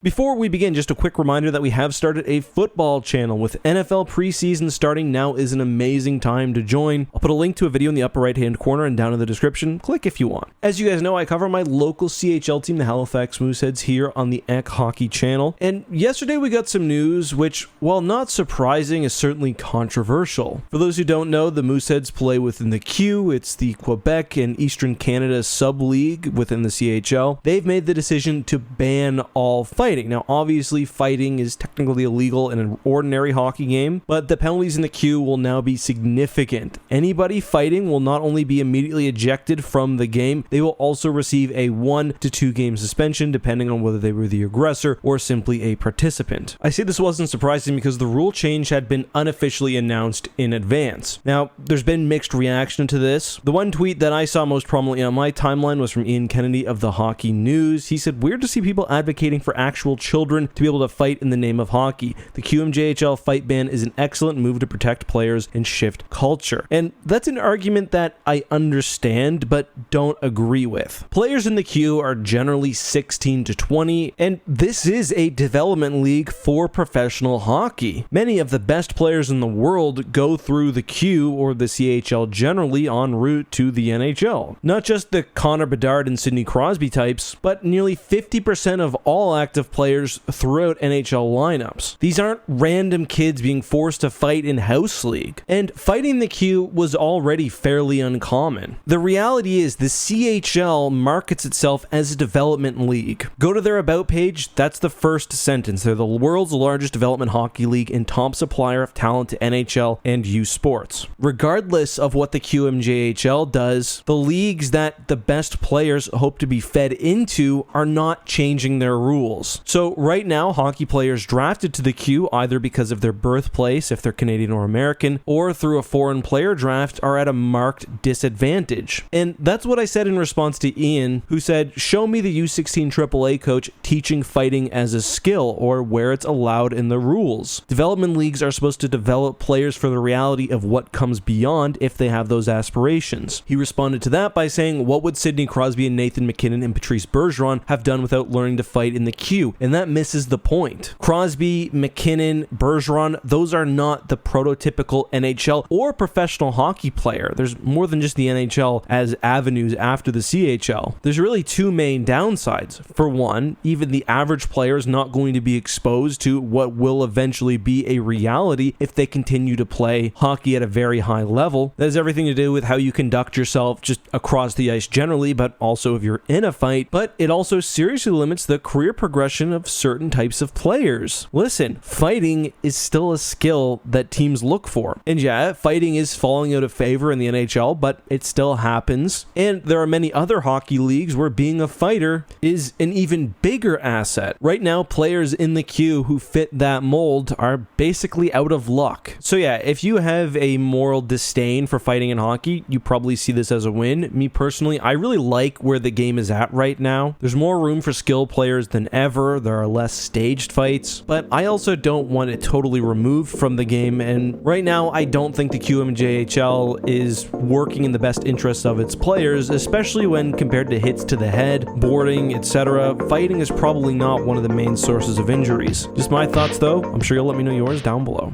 Before we begin, just a quick reminder that we have started a football channel. With NFL preseason starting, now is an amazing time to join. I'll put a link to a video in the upper right hand corner and down in the description. Click if you want. As you guys know, I cover my local CHL team, the Halifax Mooseheads, here on the ECK Hockey channel. And yesterday we got some news which, while not surprising, is certainly controversial. For those who don't know, the Mooseheads play within the Q. It's the Quebec and Eastern Canada sub-league within the CHL. They've made the decision to ban all fighting. Now, obviously, fighting is technically illegal in an ordinary hockey game, but the penalties in the Q will now be significant. Anybody fighting will not only be immediately ejected from the game, they will also receive a 1 to 2 game suspension, depending on whether they were the aggressor or simply a participant. I say this wasn't surprising because the rule change had been unofficially announced in advance. Now, there's been mixed reaction to this. The one tweet that I saw most prominently on my timeline was from Ian Kennedy of the Hockey News. He said, "Weird to see people advocating for actual children to be able to fight in the name of hockey. The QMJHL fight ban is an excellent move to protect players and shift culture." And that's an argument that I understand, but don't agree with. Players in the Q are generally 16 to 20, and this is a development league for professional hockey. Many of the best players in the world go through the Q or the CHL generally en route to the NHL. Not just the Connor Bedard and Sidney Crosby types, but nearly 50% of all active players throughout NHL lineups. These aren't random kids being forced to fight in house league. And fighting the Q was already fairly uncommon. The reality is the CHL markets itself as a development league. Go to their about page, that's the first sentence. They're the world's largest development hockey league and top supplier of talent to NHL and U Sports. Regardless of what the QMJHL does, the leagues that the best players hope to be fed into are not changing their rules. So right now, hockey players drafted to the Q either because of their birthplace, if they're Canadian or American, or through a foreign player draft are at a marked disadvantage. And that's what I said in response to Ian, who said, "Show me the U16 AAA coach teaching fighting as a skill or where it's allowed in the rules. Development leagues are supposed to develop players for the reality of what comes beyond if they have those aspirations." He responded to that by saying, "What would Sidney Crosby and Nathan MacKinnon and Patrice Bergeron have done without learning to fight in the Q?" And that misses the point. Crosby, MacKinnon, Bergeron, those are not the prototypical NHL or professional hockey player. There's more than just the NHL as avenues after the CHL. There's really two main downsides. For one, even the average player is not going to be exposed to what will eventually be a reality if they continue to play hockey at a very high level. That has everything to do with how you conduct yourself just across the ice generally, but also if you're in a fight. But it also seriously limits the career progression of certain types of players. Listen, fighting is still a skill that teams look for. And yeah, fighting is falling out of favor in the NHL, but it still happens. And there are many other hockey leagues where being a fighter is an even bigger asset. Right now, players in the Q who fit that mold are basically out of luck. So yeah, if you have a moral disdain for fighting in hockey, you probably see this as a win. Me personally, I really like where the game is at right now. There's more room for skill players than ever. There are less staged fights, but I also don't want it totally removed from the game, and right now I don't think the QMJHL is working in the best interests of its players, especially when compared to hits to the head, boarding, etc. Fighting is probably not one of the main sources of injuries. Just my thoughts though. I'm sure you'll let me know yours down below.